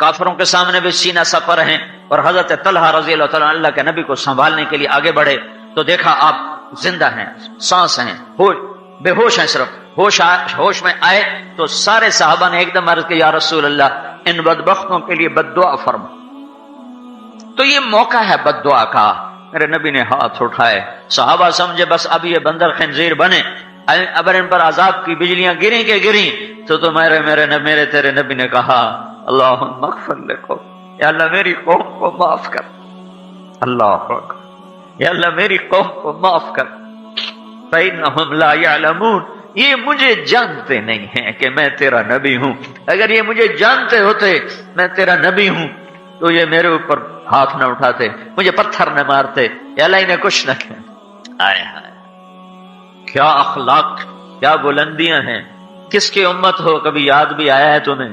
کافروں کے سامنے بھی سینہ سپر ہیں، اور حضرت طلحہ رضی اللہ تعالیٰ اللہ کے نبی کو سنبھالنے کے لیے آگے بڑھے تو دیکھا آپ زندہ ہیں، سانس ہیں، بے ہوش ہیں، صرف ہوش میں آئے تو سارے صحابہ نے ایک دم عرض کیا یا رسول اللہ ان بدبختوں کے لیے بد دعا فرما۔ تو یہ موقع ہے بد دعا کا۔ میرے نبی نے ہاتھ اٹھائے، صحابہ سمجھے بس اب یہ بندر خنزیر بنے، اگر ان پر عذاب کی بجلیاں گریں کہ گریں تو میرے تیرے نبی نے کہا اللہم اغفر لقوم، یا اللہ میری قوم کو معاف کر، اللہ اکبر، یا اللہ میری قوم کو معاف کر، فإنہم لا یعلمون، یہ مجھے جانتے نہیں ہیں کہ میں تیرا نبی ہوں، اگر یہ مجھے جانتے ہوتے میں تیرا نبی ہوں تو یہ میرے اوپر ہاتھ نہ اٹھاتے، مجھے پتھر نہ مارتے، یا اللہ انہیں کچھ نہ کہتے۔ آئے ہائے کیا اخلاق، کیا بلندیاں ہیں، کس کی امت ہو، کبھی یاد بھی آیا ہے تمہیں؟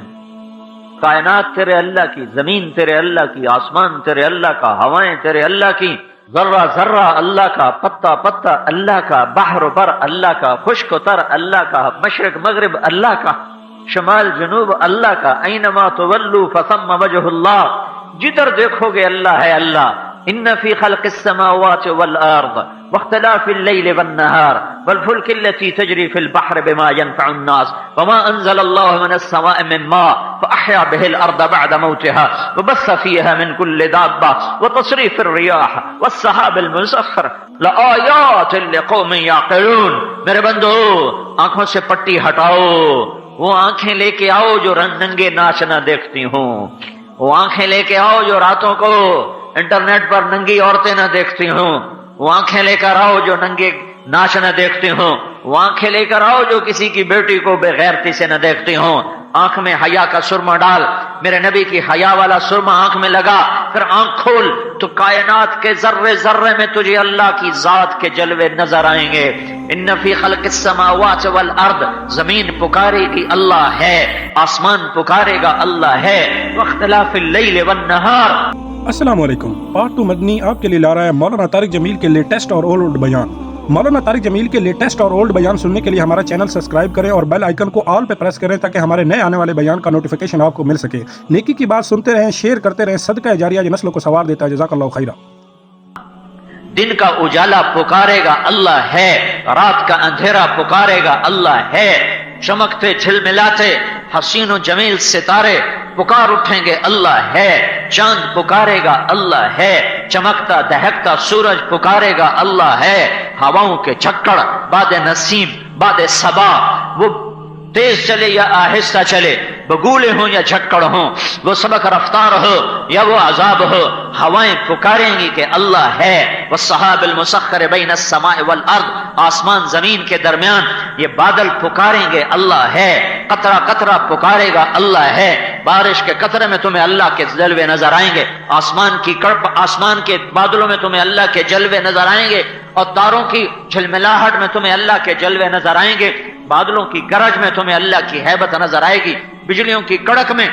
کائنات تیرے اللہ کی، زمین تیرے اللہ کی، آسمان تیرے اللہ کا، ہوائیں تیرے اللہ کی، ذرہ ذرہ اللہ کا، پتا پتا اللہ کا، بحر و بر اللہ کا، خشک و تر اللہ کا، مشرق مغرب اللہ کا، شمال جنوب اللہ کا، اینما تولوا فثم وجہ اللہ، جدھر دیکھو گے اللہ ہے اللہ۔ ان فی خلق السماوات والارض واختلاف اللیل والنہار والفلک التي تجری فی البحر بما ينفع الناس وما انزل اللہ من السماء من ماء فاحیا به الارض بعد موتها وبث فيها من كل دابة وتصريف الرياح والسحاب المسخر لآیات لقوم یعقلون۔ میرے بندو آنکھوں سے پٹی ہٹاؤ، وہ آنکھیں لے کے آؤ جو ننگے ناچ نہ دیکھتی ہوں، وہ آنکھیں لے کے آؤ جو راتوں کو انٹرنیٹ پر ننگی عورتیں نہ دیکھتی ہوں، وہ آنکھیں لے کر آؤ جو ننگے ناچ نہ دیکھتی ہوں، وہ آنکھیں لے کر آؤ جو کسی کی بیٹی کو بے غیرتی سے نہ دیکھتی ہوں۔ آنکھ میں حیا کا سرما ڈال، میرے نبی کی حیا والا سرما آنکھ میں لگا، پھر آنکھ کھول تو کائنات کے ذرے ذرے میں تجھے اللہ کی ذات کے جلوے نظر آئیں گے۔ ان فی خلق السماوات والارض، زمین پکارے گی اللہ ہے، آسمان پکارے گا اللہ ہے، واختلاف اللیل والنہار۔ السلام علیکم۔ پارٹ 2 مدنی آپ کے لیے لا رہا ہے مولانا طارق جمیل کے لیٹسٹ اور اولڈ بیان۔ مولانا طارق جمیل کے لیٹسٹ اور اولڈ بیان سننے کے لیے ہمارا چینل سبسکرائب کریں اور بیل آئیکن کو آل پہ پریس کریں تاکہ ہمارے نئے آنے والے بیان کا نوٹیفیکیشن آپ کو مل سکے۔ نیکی کی بات سنتے رہیں، شیئر کرتے رہیں، صدقہ جاریہ یہ نسلوں کو سوار دیتا ہے۔ جزاک اللہ خیرہ۔ دن کا اجالا پکارے گا اللہ ہے، رات کا اندھیرا پکارے گا اللہ ہے، چمکتے جھلملاتے حسین و جمیل ستارے پکار اٹھیں گے اللہ ہے، چاند پکارے گا اللہ ہے، چمکتا دہکتا سورج پکارے گا اللہ ہے، ہواؤں کے جھکڑ، باد نسیم، باد صبا، وہ تیز چلے یا آہستہ چلے، بگولے ہوں یا جھکڑ ہوں، وہ سبق رفتار ہو یا وہ عذاب ہو، ہوائیں پکاریں گی کہ اللہ ہے۔ والسحاب المسخر بین السماء والارض، آسمان زمین کے درمیان یہ بادل پکاریں گے اللہ ہے، قطرہ قطرہ پکارے گا اللہ ہے، بارش کے قطرے میں تمہیں اللہ کے جلوے نظر آئیں گے، آسمان کی کڑپ، آسمان کے بادلوں میں تمہیں اللہ کے جلوے نظر آئیں گے، اور تاروں کی جھلملاہٹ میں تمہیں اللہ کے جلوے نظر آئیں گے، بادلوں کی گرج میں تمہیں اللہ کی ہیبت نظر آئے گی، بجلیوں کی کڑک میں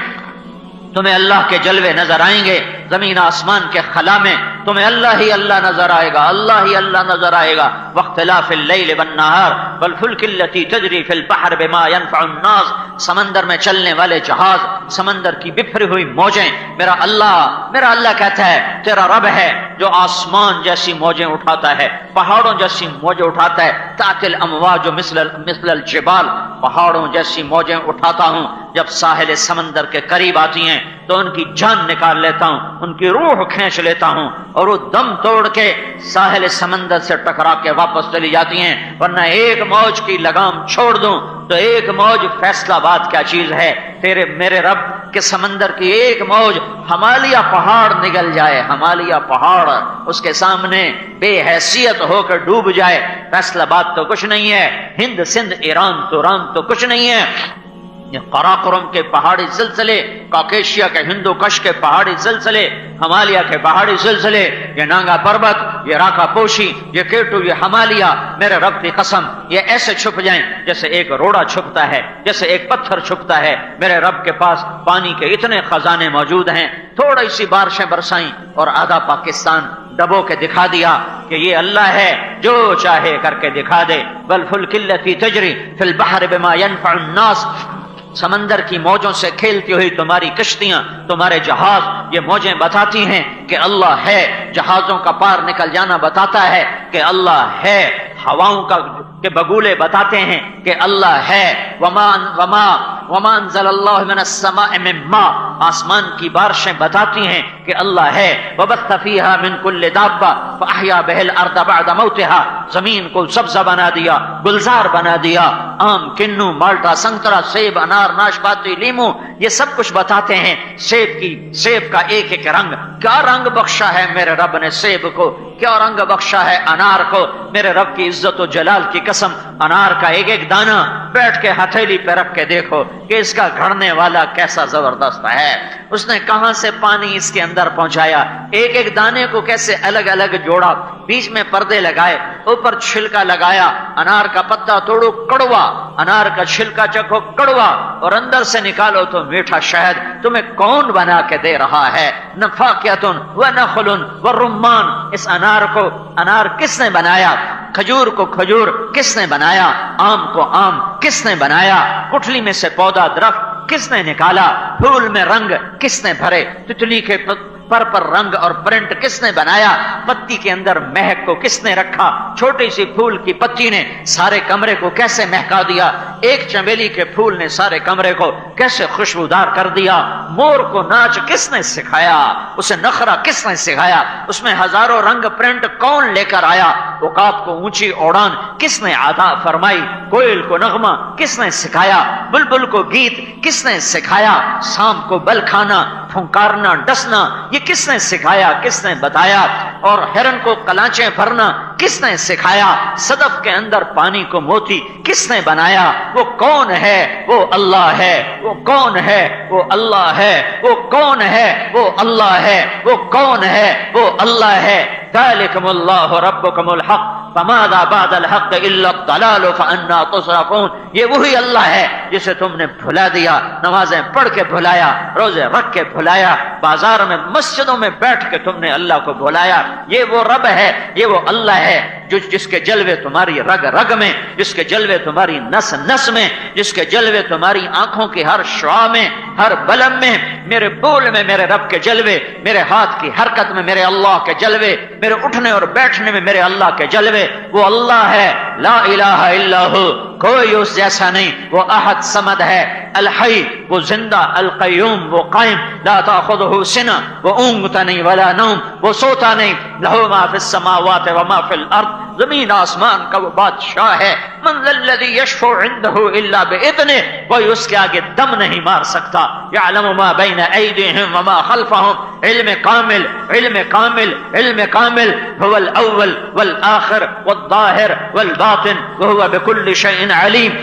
تمہیں اللہ کے جلوے نظر آئیں گے، زمین آسمان کے خلا میں تمہیں اللہ ہی اللہ نظر آئے گا، اللہ ہی اللہ نظر آئے گا۔ واختلاف اللیل والنہار والفلک التي تجری فی البحر بما ينفع الناس، سمندر میں چلنے والے جہاز، سمندر کی بکھری ہوئی موجیں، میرا اللہ کہتا ہے تیرا رب ہے جو آسمان جیسی موجیں اٹھاتا ہے، پہاڑوں جیسی موجیں اٹھاتا ہے، تأتی الامواج مثل الجبال، پہاڑوں جیسی موجیں اٹھاتا ہوں، جب ساحل سمندر کے قریب آتی ہیں تو ان کی جان نکال لیتا ہوں، ان کی روح کھینچ لیتا ہوں، اور وہ دم توڑ کے ساحل سمندر سے ٹکرا کے واپس چلی جاتی ہیں، ورنہ ایک موج کی لگام چھوڑ دوں تو ایک موج فیصلہ باد کیا چیز ہے، میرے رب کے سمندر کی ایک موج ہمالیہ پہاڑ نگل جائے، ہمالیہ پہاڑ اس کے سامنے بے حیثیت ہو کر ڈوب جائے، فیصلہ باد تو کچھ نہیں ہے، ہند سندھ ایران تو کچھ نہیں ہے، یہ قراقرم کے پہاڑی سلسلے، کاکیشیا کے ہندو کش کے پہاڑی سلسلے، ہمالیہ کے پہاڑی سلسلے، یہ نانگا پربت، یہ راکا پوشی، یہ کیٹو، یہ ہمالیہ، میرے رب کی قسم یہ ایسے چھپ جائیں جیسے ایک روڑا چھپتا ہے، جیسے ایک پتھر چھپتا ہے۔ میرے رب کے پاس پانی کے اتنے خزانے موجود ہیں، تھوڑی سی بارشیں برسائیں اور آدھا پاکستان ڈبو کے دکھا دیا کہ یہ اللہ ہے جو چاہے کر کے دکھا دے۔ والفلک التی تجری فی البحر بما ينفع الناس، سمندر کی موجوں سے کھیلتی ہوئی تمہاری کشتیاں، تمہارے جہاز، یہ موجیں بتاتی ہیں کہ اللہ ہے، جہازوں کا پار نکل جانا بتاتا ہے کہ اللہ ہے، ہواؤں کے بگولے بتاتے ہیں کہ اللہ ہے، وما انزل اللہ من السماء من ماء، آسمان کی بارشیں بتاتی ہیں کہ اللہ ہے، وبث فیہا من کل دابہ فاحیا بہ الارض بعد موتها، زمین کو سبزہ بنا دیا، گلزار بنا دیا، آم، کنو، مالٹا، سنترا، سیب، انار، ناشپاتی، لیمو، یہ سب کچھ بتاتے ہیں سیب کا ایک ایک رنگ، کیا رنگ بخشا ہے میرے رب نے سیب کو، کیا رنگ بخشا ہے انار کو، میرے رب کی عزت و جلال کی قسم، انار کا ایک ایک دانہ بیٹھ کے ہتھیلی پہ رکھ کے دیکھو کہ اس کا گھڑنے والا کیسا زبردست ہے، اس نے کہاں سے پانی اس کے اندر پہنچایا، ایک ایک دانے کو کیسے الگ الگ جوڑا، بیچ میں پردے لگائے، اوپر چھلکا لگایا، انار کا پتا توڑو کڑوا، انار کا چھلکا چکھو کڑوا، اور اندر سے نکالو تو میٹھا شہد، تمہیں کون بنا کے دے رہا ہے، نفاقیتن ونخل ورمان، اس انار کو انار کس نے بنایا، کھجور کو کھجور کس نے بنایا، آم کو آم کس نے بنایا، گٹھلی میں سے پودا درخت کس نے نکالا، پھول میں رنگ کس نے بھرے، تتلی کے پر رنگ اور پرنٹ کس نے بنایا، پتی کے اندر مہک کو کس نے رکھا، چھوٹی سی پھول کی پتی نے سارے کمرے کو کیسے مہکا دیا، ایک چمیلی کے پھول نے سارے کمرے کو کیسے خوشبودار کر دیا، مور کو ناچ کس نے سکھایا، اسے نخرا کس نے سکھایا، اس میں ہزاروں رنگ پرنٹ کون لے کر آیا، عقاب کو اونچی اڑان کس نے عطا فرمائی، کوئل کو نغمہ کس نے سکھایا، بلبل کو گیت کس نے سکھایا، سانپ کو بل کھانا، پھنکارنا، ڈسنا، یہ کس نے سکھایا، کس نے بتایا، اور ہرن کو کلانچیں بھرنا کس نے سکھایا، صدف کے اندر پانی کو موتی کس نے بنایا، وہ کون ہے، وہ اللہ ہے، وہ کون ہے، وہ اللہ ہے، وہ کون ہے، وہ اللہ ہے، وہ کون ہے، وہ اللہ ہے، ذالکم اللہ ربکم الحق فماذا بعد الحق الا الضلال فانا تصرفون، یہ وہی اللہ ہے جسے تم نے بھلا دیا، نمازیں پڑھ کے بھلایا، روزے رکھ کے بھلایا، بازار میں مسجدوں میں بیٹھ کے تم نے اللہ کو بھلایا، یہ وہ رب ہے، یہ وہ اللہ ہے جس کے جلوے تمہاری رگ رگ میں، جس کے جلوے تمہاری نس نس میں، جس کے جلوے تمہاری آنکھوں کی ہر شعاع میں، ہر بلم میں، میرے بول میں میرے رب کے جلوے، میرے ہاتھ کی حرکت میں میرے اللہ کے جلوے، میرے اٹھنے اور بیٹھنے میں میرے اللہ کے جلوے، وہ اللہ ہے، لا الہ الا ہو، کوئی اس جیسا نہیں، وہ احد صمد ہے، الحی وہ زندہ، القیوم وہ قائم، لا تاخذہ سنہ وہ اونگتا نہیں ولا نوم، وہ سوتا نہیں، لہو ما فی السماوات وما فی الارض، زمین آسمان کا وہ بادشاہ ہے، من ذا الذی یشفع عنده الا باذنہ، کوئی اس کے آگے دم نہیں مار سکتا، یعلم ما بین ایدیہم وما خلفہم، علم کامل، علم کامل، علم کامل، هو الاول والآخر والظاہر والباطن وهو بكل شيء علیم،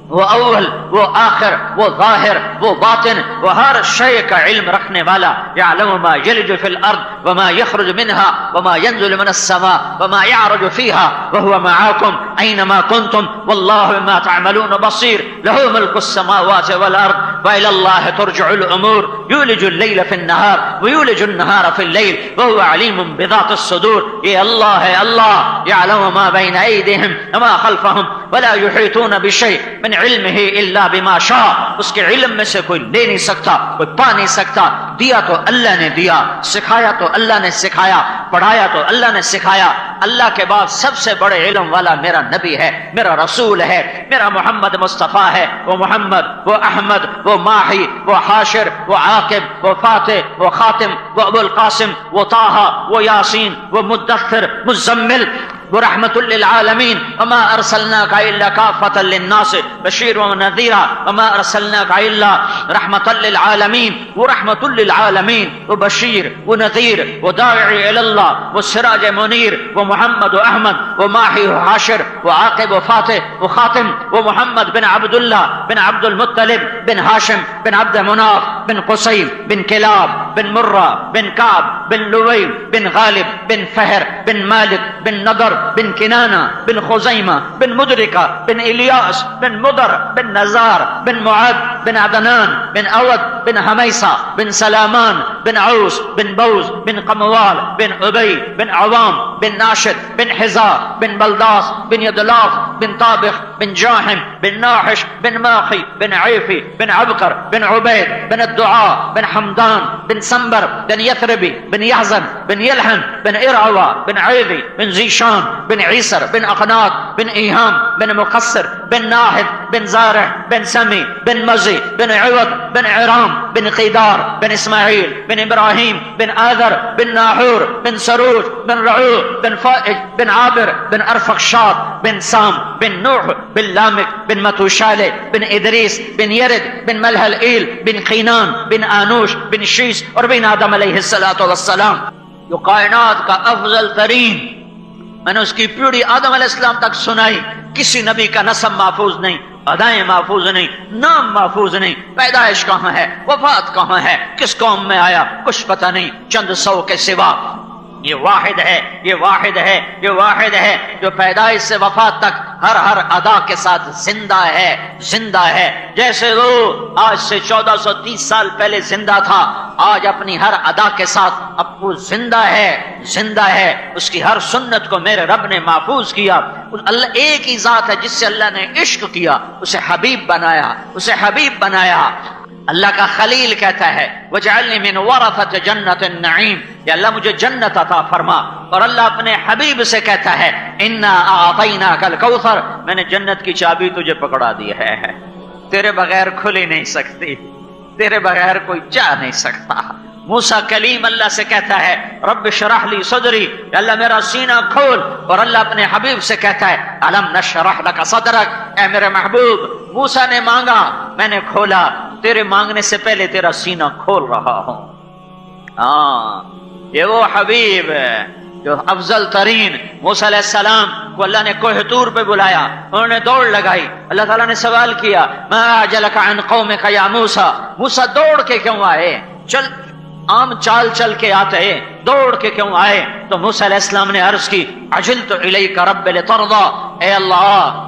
وہ اول، وہ آخر، وہ ظاہر، وہ باطن، وہ ہر شے کا علم رکھنے والا، یعلم ما یلج فی الارض وما یخرج منها وما ينزل من السماء وما يعرج فيها وهو معاكم اينما كنتم والله بما تعملون بصير، له ملك السماوات والارض والى الله ترجع الامور، يولج الليل في النهار ويولج النهار في الليل وهو عليم بذات الصدور، یہ اللہ ہے، اللہ يعلم ما بين ايديهم وما خلفهم ولا يحيطون بشيء من علمه الا بما شاء، اس کے علم میں سے کوئی لے نہیں سکتا، کوئی پا نہیں سکتا، دیا تو اللہ نے دیا، سکھایا تو اللہ نے سکھایا، پڑھایا تو اللہ نے سکھایا، اللہ کے بعد سب سے بڑے علم والا میرا نبی ہے، میرا رسول ہے، میرا محمد مصطفیٰ ہے، وہ محمد، وہ احمد، وہ ماہی، وہ حاشر، وہ عاقب، وہ فاتح، وہ خاتم، وہ ابو القاسم، وہ طٰہٰ، وہ یاسین، وہ مدثر، مزمل، ورحمة للعالمين وما أرسلناك إلا كافة للناس بشيرا ونذيرا وما أرسلناك إلا رحمة للعالمين ورحمة للعالمين وبشير ونذير وداعي إلى الله والسراج منير ومحمد وأحمد وماحي وحاشر وعاقب وفاتح وخاتم ومحمد بن عبد الله بن عبد المطلب بن هاشم بن عبد مناف بن قصي بن كلاب بن مرة بن كعب بن لوي بن غالب بن فهر بن مالك بن نضر بن کنانہ بن خزیمہ بن مدرکہ بن الیاس بن مدر بن نزار بن معد بن عدنان بن أود بن هميصة بن سلامان بن عوس بن بوز بن قموال بن أبي بن عوام بن ناشد بن حزار بن بلداس بن يدلاف بن طابخ بن جاحم بن ناحش بن ماخي بن عيفي بن عبقر بن عبيد بن الدعاء بن حمدان بن سنبر بن يثربي بن يحزن بن يلحن بن إرعوى بن عيذي بن زيشان بن عيسر بن أقناط بن إيهام بن مقصر بن ناحد بن زارع بن سمي بن مزي بن عوض بن عرام بن قيدار بن إسماعيل بن إبراهيم بن آذر بن ناحور بن سروج بن رعوع بن فائج بن عابر بن أرفخشاد بن سام بن نوح بن لامك بن متوشالة بن إدريس بن يرد بن ملهلئيل بن قينان بن آنوش بن شيس اور بن آدم علیہ السلام، جو کائنات کا افضل ترین، میں نے اس کی پیڑھی آدم علیہ السلام تک سنائی. کسی نبی کا نسب محفوظ نہیں، ادائیں محفوظ نہیں، نام محفوظ نہیں، پیدائش کہاں ہے، وفات کہاں ہے، کس قوم میں آیا، کچھ پتہ نہیں، چند سو کے سوا. یہ واحد ہے، یہ واحد ہے، یہ واحد ہے جو پیدائش سے وفات تک ہر ادا کے ساتھ زندہ ہے، زندہ ہے. جیسے وہ آج سے 1430 سال پہلے زندہ تھا، آج اپنی ہر ادا کے ساتھ اب وہ زندہ ہے، زندہ ہے. اس کی ہر سنت کو میرے رب نے محفوظ کیا. اللہ ایک ہی ذات ہے جس سے اللہ نے عشق کیا، اسے حبیب بنایا، اسے حبیب بنایا. اللہ کا خلیل کہتا ہے وَجْعَلْنِي مِنْ وَرَثَةِ جَنَّةِ النَّعِيمِ، یا اللہ مجھے جنت عطا فرما. اور اللہ اپنے حبیب سے کہتا ہے اِنَّا أَعْطَيْنَاكَ الْكَوْثَرَ، میں نے جنت کی چابی تجھے پکڑا دی ہے، تیرے بغیر کھل ہی نہیں سکتی، تیرے بغیر کوئی جا نہیں سکتا. موسیٰ کلیم اللہ سے کہتا ہے رب اشرح لی صدری، اللہ میرا سینہ کھول. اور اللہ اپنے حبیب سے کہتا ہے الم نشرح لک صدرک، اے میرے محبوب موسیٰ نے مانگا میں نے کھولا، تیرے مانگنے سے پہلے تیرا سینہ کھول رہا ہوں. ہاں یہ وہ حبیب ہے جو افضل ترین. موسیٰ علیہ السلام کو اللہ نے کوہ طور پہ بلایا، انہوں نے دوڑ لگائی. اللہ تعالیٰ نے سوال کیا ما اعجلک عن قومک یا موسیٰ، موسیٰ دوڑ کے کیوں آئے؟ چل عام چال چل کے آتے، دوڑ کے کیوں آئے؟ تو موسیٰ علیہ السلام نے عرض کی عجلت الیک رب لترضی، اے اللہ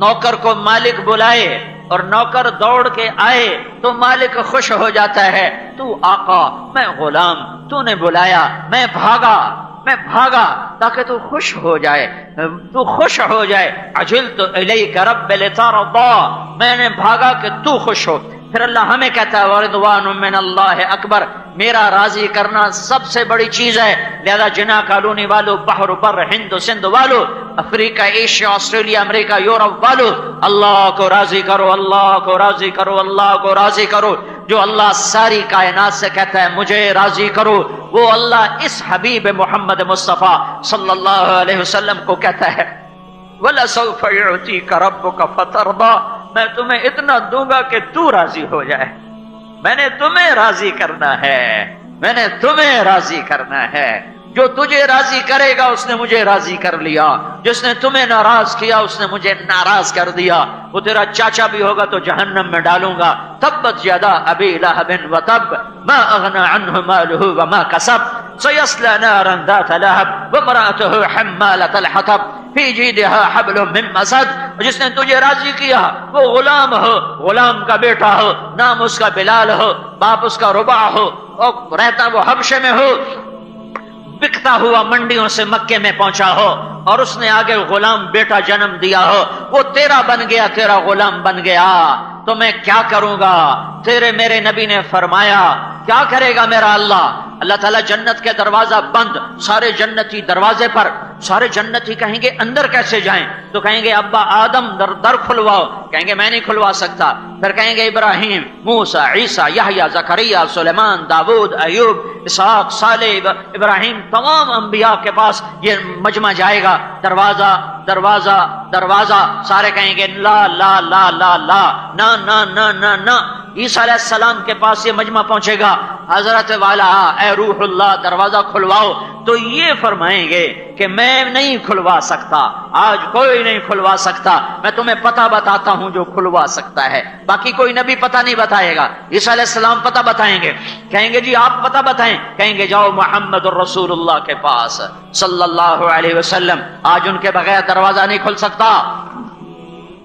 نوکر کو مالک بلائے اور نوکر دوڑ کے آئے تو مالک خوش ہو جاتا ہے. تو آقا میں غلام، تو نے بلایا میں بھاگا تاکہ تو خوش ہو جائے، تو خوش ہو جائے. عجلت الیک رب لترضی، میں نے بھاگا کہ تو خوش ہو. پھر اللہ ہمیں کہتا ہے وَرِضْوَانٌ مِّنَ اللَّهِ اکبر، میرا راضی کرنا سب سے بڑی چیز ہے. لہذا جنا کالونی والو، بحر بر ہند سندھ والو، افریقہ ایشیا آسٹریلیا امریکہ یورپ والو، اللہ کو راضی کرو، اللہ کو راضی کرو، اللہ کو راضی کرو. جو اللہ ساری کائنات سے کہتا ہے مجھے راضی کرو، وہ اللہ اس حبیب محمد مصطفیٰ صلی اللہ علیہ وسلم کو کہتا ہے وَلَسَوْفَ يُعْتِيكَ رَبُّكَ فَتَرْضَىٰ، میں تمہیں اتنا دوں گا کہ تو راضی ہو جائے. میں نے تمہیں راضی کرنا ہے، میں نے تمہیں راضی کرنا ہے. جو تجھے راضی کرے گا اس نے مجھے راضی کر لیا، جس نے تمہیں ناراض کیا اس نے مجھے ناراض کر دیا. وہ تیرا چاچا بھی ہوگا تو جہنم میں ڈالوں گا. تبت یدا ابی لہب وتب ما اغنى عنه ماله وما كسب سيصلى نارا ذات لهب وامرأته حمالة الحطب فی جیدہا حبل من مسد. جس نے تجھے راضی کیا وہ غلام ہو، غلام کا بیٹا ہو، نام اس کا بلال ہو، باپ اس کا رباع ہو، اور رہتا وہ حبشے میں ہو، بکتا ہوا منڈیوں سے مکے میں پہنچا ہو، اور اس نے آگے غلام بیٹا جنم دیا ہو، وہ تیرا بن گیا، تیرا غلام بن گیا. تو میں کیا کروں گا؟ تیرے میرے نبی نے فرمایا کیا کرے گا میرا اللہ؟ اللہ تعالیٰ جنت کے دروازہ بند، سارے جنتی دروازے پر، سارے جنتی کہیں گے اندر کیسے جائیں؟ تو کہیں گے ابا آدم در کھلواؤ، کہیں گے میں نہیں کھلوا سکتا. پھر کہیں گے ابراہیم، موسیٰ، عیسیٰ، یحییٰ، زکریا، سلیمان، داؤد، ایوب، اسحاق، صالح، ابراہیم، تمام انبیاء کے پاس یہ مجمع جائے گا. دروازہ دروازہ دروازہ، سارے کہیں گے لا لا لا لا لا، نہ نہ نہ نہ نہ. عیسیٰ علیہ السلام کے پاس یہ مجمع پہنچے گا، حضرت والا اے روح اللہ دروازہ کھلواؤ. تو یہ فرمائیں گے کہ میں نہیں کھلوا سکتا، آج کوئی نہیں کھلوا سکتا، میں تمہیں پتہ بتاتا ہوں جو کھلوا سکتا ہے. باقی کوئی نبی پتہ نہیں بتائے گا. عیسیٰ علیہ السلام پتہ بتائیں گے، کہیں گے جی آپ پتہ بتائیں، کہیں گے جاؤ محمد الرسول اللہ کے پاس صلی اللہ علیہ وسلم. آج ان کے بغیر دروازہ نہیں کھل سکتا.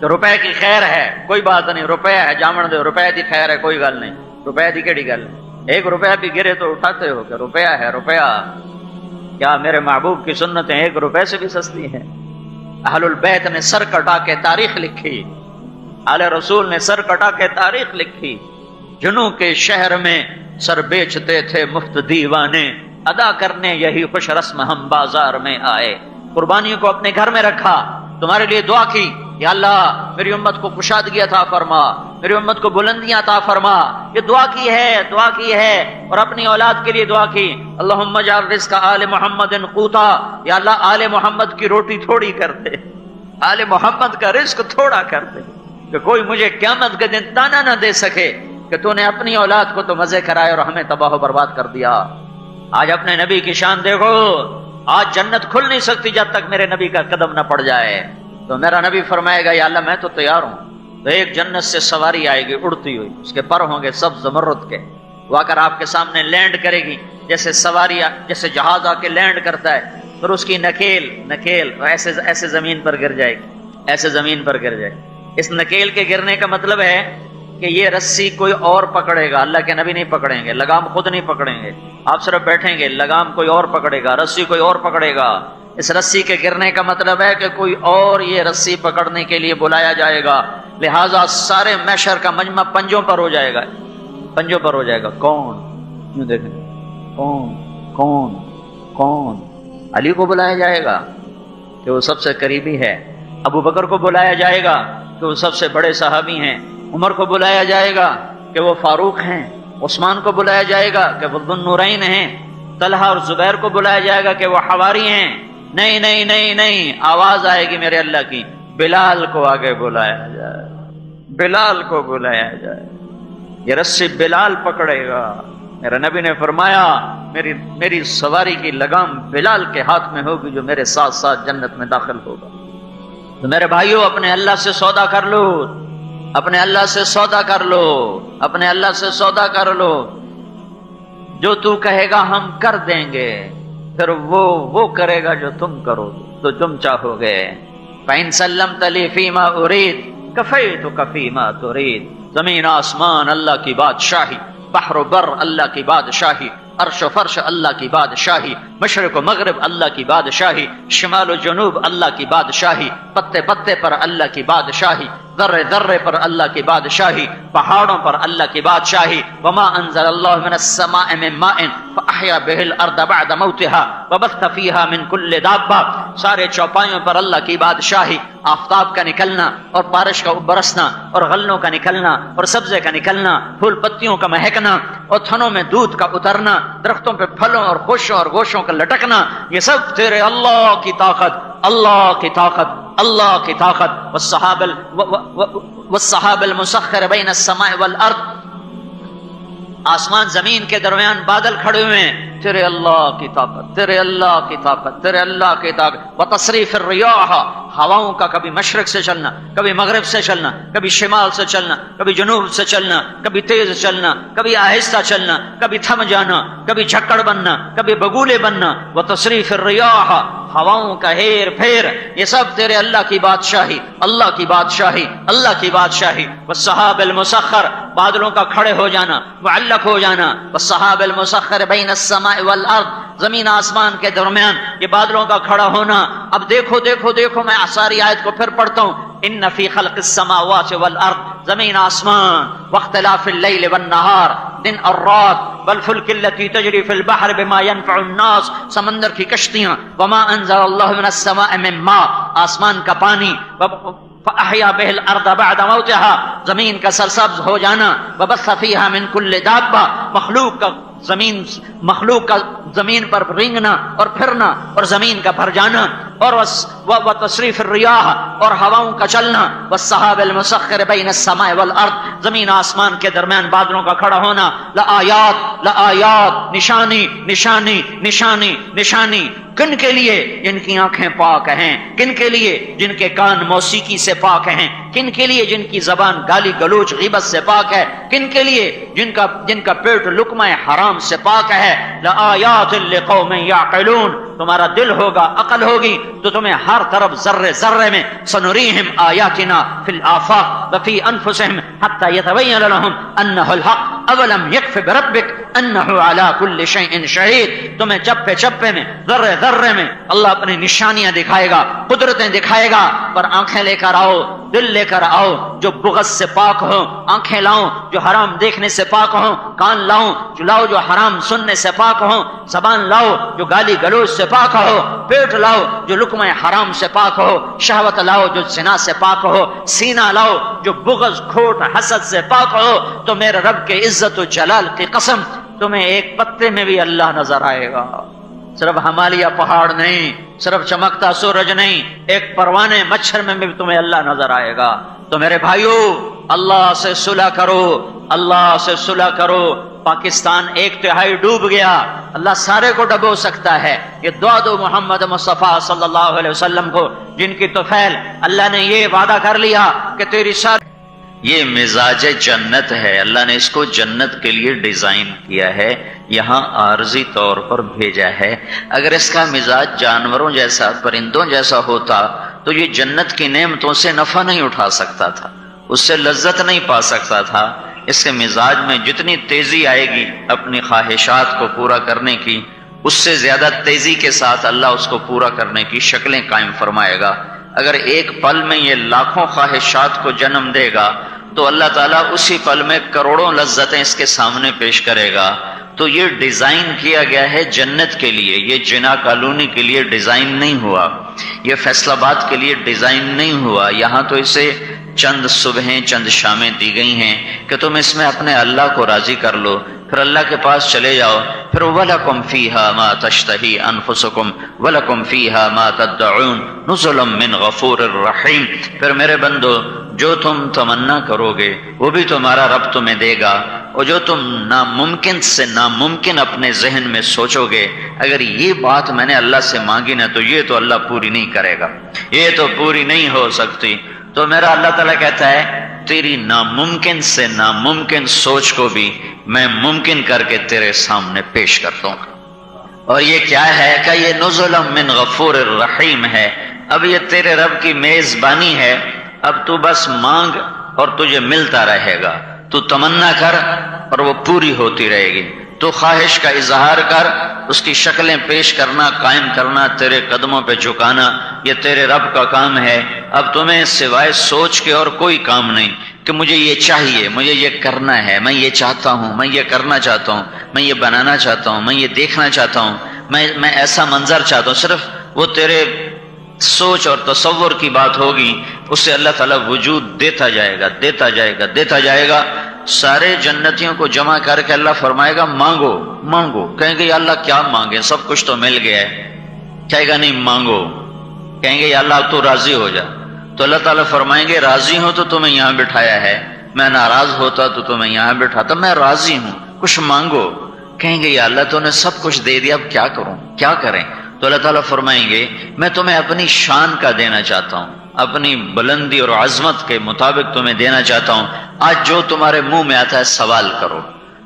تو روپے کی خیر ہے کوئی بات نہیں، روپے ہے جامن دے، روپے دی خیر ہے کوئی گل نہیں، روپے دی کیڑی گل؟ ایک روپیہ بھی گرے تو اٹھاتے ہو کہ روپیہ ہے روپیہ؟ کیا میرے محبوب کی سنتیں ایک روپے سے بھی سستی ہیں؟ اہل البیت نے سر کٹا کے تاریخ لکھی، آل رسول نے سر کٹا کے تاریخ لکھی، جنوں کے شہر میں سر بیچتے تھے مفت دیوانے، ادا کرنے یہی خوش رسم ہم بازار میں آئے۔ قربانیوں کو اپنے گھر میں رکھا، تمہارے لیے دعا کی، یا اللہ میری امت کو کشادگی عطا فرما، میری امت کو بلندیاں عطا فرما، یہ دعا کی ہے اور اپنی اولاد کے لیے دعا کی، اللہم اجعل رزق آل محمد قوتا، یا اللہ آل محمد کی روٹی تھوڑی کر دے، آل محمد کا رزق تھوڑا کر دے، کہ کوئی مجھے قیامت کے دن تانا نہ دے سکے کہ تو نے اپنی اولاد کو تو مزے کرائے اور ہمیں تباہ و برباد کر دیا۔ آج اپنے نبی کی شان دیکھو، آج جنت کھل نہیں سکتی جب تک میرے نبی کا قدم نہ پڑ جائے۔ تو میرا نبی فرمائے گا یا اللہ میں تو تیار ہوں، تو ایک جنت سے سواری آئے گی اڑتی ہوئی، اس کے پر ہوں گے سب زمرد کے، وہ آ کر آپ کے سامنے لینڈ کرے گی، جیسے سواری جیسے جہاز آ کے لینڈ کرتا ہے، پھر اس کی نکیل ایسے زمین پر گر جائے گی، ایسے زمین پر گر جائے گی۔ اس نکیل کے گرنے کا مطلب ہے کہ یہ رسی کوئی اور پکڑے گا، اللہ کے نبی نہیں پکڑیں گے، لگام خود نہیں پکڑیں گے، آپ صرف بیٹھیں گے، لگام کوئی اور پکڑے گا، رسی کوئی اور پکڑے گا۔ اس رسی کے گرنے کا مطلب ہے کہ کوئی اور یہ رسی پکڑنے کے لیے بلایا جائے گا، لہٰذا سارے محشر کا مجمع پنجوں پر ہو جائے گا، پنجوں پر ہو جائے گا۔ کون؟ یوں دیکھیں، کون؟ علی کو بلایا جائے گا کہ وہ سب سے قریبی ہے، ابو بکر کو بلایا جائے گا کہ وہ سب سے بڑے صحابی ہیں، عمر کو بلایا جائے گا کہ وہ فاروق ہیں، عثمان کو بلایا جائے گا کہ وہ ذو النورین ہیں، طلحہ اور زبیر کو بلایا جائے گا کہ وہ حواری ہیں۔ نہیں، آواز آئے گی میرے اللہ کی، بلال کو آگے بلایا جائے، بلال کو بلایا جائے، یہ رسی بلال پکڑے گا۔ میرے نبی نے فرمایا میری سواری کی لگام بلال کے ہاتھ میں ہوگی جو میرے ساتھ ساتھ جنت میں داخل ہوگا۔ تو میرے بھائیوں اپنے اللہ سے سودا کر لو، اپنے اللہ سے سودا کر لو، اپنے اللہ سے سودا کر لو، جو تو کہے گا ہم کر دیں گے، پھر وہ کرے گا جو تم کرو تو تم چاہو گے۔ فَإِن سَلَّمْتَ لِي فِيمَا أُرِيدُ كَفَيْتُكَ فِيمَا تُرِيدُ۔ زمین آسمان اللہ کی بادشاہی، بحر و بر اللہ کی بادشاہی، عرش و فرش اللہ کی بادشاہی، مشرق و مغرب اللہ کی بادشاہی، شمال و جنوب اللہ کی بادشاہی، پتے پتے پر اللہ کی بادشاہی، ذرے ذرے پر اللہ کی بادشاہی، پہاڑوں پر اللہ کی بادشاہی۔ وما انزل اللہ من السماء من ماء فاحیا به الارض بعد موتها وبث فيها من كل دابہ۔ سارے چوپایوں پر اللہ کی بادشاہی، آفتاب کا نکلنا اور بارش کا برسنا اور غلوں کا نکلنا اور سبزے کا نکلنا، پھول پتیوں کا مہکنا اور تھنوں میں دودھ کا اترنا، درختوں پہ پھلوں اور خوشوں اور گوشوں کا لٹکنا، یہ سب تیرے اللہ کی طاقت، اللہ کی طاقت، اللہ کی طاقت۔ والسحاب المسخر بین السماء والارض، آسمان زمین کے درمیان بادل کھڑے ہوئے ہیں، تیرے اللہ کی طاقت، تیرے اللہ کی طاقت، تیرے اللہ کی طاقت۔ وتصریف الریاح، ہواؤں کا کبھی مشرق سے چلنا، کبھی مغرب سے چلنا، کبھی شمال سے چلنا، کبھی جنوب سے چلنا، کبھی تیز چلنا، کبھی آہستہ چلنا، کبھی تھم جانا، کبھی جھکڑ بننا، کبھی بگولے بننا۔ وتصریف الریاح، ہواؤں کا ہیر پھیر، یہ سب تیرے اللہ کی بادشاہی، اللہ کی بادشاہی، اللہ کی بادشاہی۔ والسحاب المسخر، بادلوں کا کھڑے ہو جانا، معلق ہو جانا۔ والسحاب المسخر بین السماء والارض، زمین آسمان کے درمیان یہ بادلوں کا کھڑا ہونا۔ اب دیکھو میں ساری آیت کو پھر پڑھتا ہوں۔ ان فی خلق السماوات والارض، زمین آسمان، واختلاف اللیل والنہار، دن اور رات، والفلک التي تجری فی البحر بما ينفع الناس، سمندر کی کشتیاں، وما انزل اللہ من السماء من ماء، آسمان کا پانی، فاحیا به الارض بعد موتها، زمین کا سرسبز ہو جانا، وبث فیہا من کل دابہ، مخلوق کا زمین پر رینگنا اور پھرنا اور زمین کا بھر جانا، اور وتصریف الریاح، اور ہواؤں کا چلنا، والسحاب المسخر بین السماء والارض، زمین آسمان کے درمیان بادلوں کا کھڑا ہونا۔ لآیات، نشانی نشانی نشانی نشانی، کن کے لیے؟ جن کی آنکھیں پاک ہیں، کن کے لیے؟ جن کے کان موسیقی سے پاک ہیں، کن کے لیے؟ جن کی زبان گالی گلوچ غیبت سے پاک ہے، کن کے لیے؟ جن کا پیٹ لقمہ حرام سے پاک ہے۔ لآیات لقوم یعقلون، تمہارا دل ہوگا، عقل ہوگی، تو تمہیں ہر طرف ذرے ذرے میں سنریہم آیاتنا فی الآفاق وفی انفسہم حتی یتبین لہم انہ الحق اولم یکف بربک انہ علی کل شیء شہید، تمہیں چپے چپے میں ذرے ذرے میں اللہ اپنی نشانیاں دکھائے گا، قدرتیں دکھائے گا، پر آنکھیں لے کر آؤ، دل لے کر آؤ جو بغض سے پاک ہو، آنکھیں لاؤ جو حرام دیکھنے سے پاک ہو، کان لاؤ جو حرام سننے سے پاک ہو، زبان لاؤ جو گالی گلوچ سے پاک ہو، پیٹ لاؤ جو لقمہ حرام سے پاک ہو، شہوت لاؤ جو زنا سے پاک ہو، سینہ لاؤ جو بغض کھوٹ حسد سے پاک ہو، تو میرے رب کے عزت و جلال کی قسم تمہیں ایک پتے میں بھی اللہ نظر آئے گا، صرف ہمالیہ پہاڑ نہیں، صرف چمکتا سورج نہیں، ایک پروانے مچھر میں بھی تمہیں اللہ نظر آئے گا۔ تو میرے بھائیو، اللہ سے صلح کرو، اللہ سے صلح کرو۔ پاکستان 1/3 ڈوب گیا، اللہ سارے کو ڈبو سکتا ہے، یہ دعا دو محمد مصطفیٰ صلی اللہ علیہ وسلم کو، جن کی طفیل اللہ نے یہ وعدہ کر لیا کہ تیری ساری یہ مزاج جنت ہے، اللہ نے اس کو جنت کے لیے ڈیزائن کیا ہے، یہاں عارضی طور پر بھیجا ہے۔ اگر اس کا مزاج جانوروں جیسا، پرندوں جیسا ہوتا تو یہ جنت کی نعمتوں سے نفع نہیں اٹھا سکتا تھا، اس سے لذت نہیں پا سکتا تھا۔ اس کے مزاج میں جتنی تیزی آئے گی اپنی خواہشات کو پورا کرنے کی، اس سے زیادہ تیزی کے ساتھ اللہ اس کو پورا کرنے کی شکلیں قائم فرمائے گا۔ اگر ایک پل میں یہ لاکھوں خواہشات کو جنم دے گا تو اللہ تعالیٰ اسی پل میں کروڑوں لذتیں اس کے سامنے پیش کرے گا۔ تو یہ ڈیزائن کیا گیا ہے جنت کے لیے، یہ جنا کالونی کے لیے ڈیزائن نہیں ہوا، یہ فیصل آباد کے لیے ڈیزائن نہیں ہوا۔ یہاں تو اسے چند صبحیں چند شامیں دی گئی ہیں کہ تم اس میں اپنے اللہ کو راضی کر لو، پھر اللہ کے پاس چلے جاؤ، پھر وَلَكُمْ فِيهَا مَا تَشْتَهِي أَنفُسُكُمْ وَلَكُمْ فِيهَا مَا تَدَّعُونَ نُزُلًا مِّن غَفُورٍ رَحِيمٍ۔ پھر میرے بندو، جو تم تمنا کرو گے وہ بھی تمہارا رب تمہیں دے گا، اور جو تم ناممکن سے ناممکن اپنے ذہن میں سوچو گے، اگر یہ بات میں نے اللہ سے مانگی نا تو یہ تو اللہ پوری نہیں کرے گا، یہ تو پوری نہیں ہو سکتی۔ تو میرا اللہ تعالیٰ کہتا ہے تیری ناممکن سے ناممکن سوچ کو بھی میں ممکن کر کے تیرے سامنے پیش کرتا ہوں۔ اور یہ کیا ہے کہ یہ نزلا من غفور الرحیم ہے، اب یہ تیرے رب کی میزبانی ہے، اب تو بس مانگ اور تجھے ملتا رہے گا، تو تمنا کر اور وہ پوری ہوتی رہے گی، تو خواہش کا اظہار کر، اس کی شکلیں پیش کرنا، قائم کرنا، تیرے قدموں پہ جھکانا، یہ تیرے رب کا کام ہے۔ اب تمہیں سوائے سوچ کے اور کوئی کام نہیں کہ مجھے یہ چاہیے، مجھے یہ کرنا ہے، میں یہ چاہتا ہوں، میں یہ کرنا چاہتا ہوں، میں یہ بنانا چاہتا ہوں، میں یہ دیکھنا چاہتا ہوں، میں ایسا منظر چاہتا ہوں، صرف وہ تیرے سوچ اور تصور کی بات ہوگی، اس سے اللہ تعالیٰ وجود دیتا جائے گا، دیتا جائے گا، دیتا جائے گا۔ سارے جنتیوں کو جمع کر کے اللہ فرمائے گا مانگو مانگو، کہیں گے یا اللہ کیا مانگے، سب کچھ تو مل گیا ہے، کہے گا نہیں مانگو، کہیں گے یا اللہ تو راضی ہو جا، تو اللہ تعالیٰ فرمائیں گے راضی ہوں تو تمہیں یہاں بٹھایا ہے، میں ناراض ہوتا تو تمہیں یہاں بٹھاتا، میں راضی ہوں، کچھ مانگو، کہیں گے یا اللہ تو نے سب کچھ دے دیا، اب کیا کروں، کیا کریں؟ تو اللہ تعالیٰ فرمائیں گے میں تمہیں اپنی شان کا دینا چاہتا ہوں، اپنی بلندی اور عظمت کے مطابق تمہیں دینا چاہتا ہوں، آج جو تمہارے منہ میں آتا ہے سوال کرو۔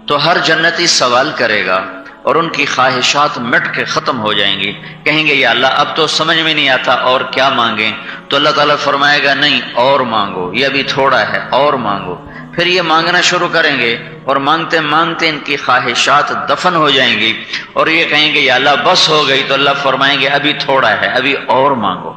تو ہر جنتی سوال کرے گا اور ان کی خواہشات مٹ کے ختم ہو جائیں گی، کہیں گے یا اللہ اب تو سمجھ میں نہیں آتا اور کیا مانگیں، تو اللہ تعالیٰ فرمائے گا نہیں اور مانگو، یہ ابھی تھوڑا ہے اور مانگو۔ پھر یہ مانگنا شروع کریں گے اور مانگتے مانگتے ان کی خواہشات دفن ہو جائیں گی اور یہ کہیں گے یا اللہ بس ہو گئی، تو اللہ فرمائیں گے ابھی تھوڑا ہے، ابھی اور مانگو۔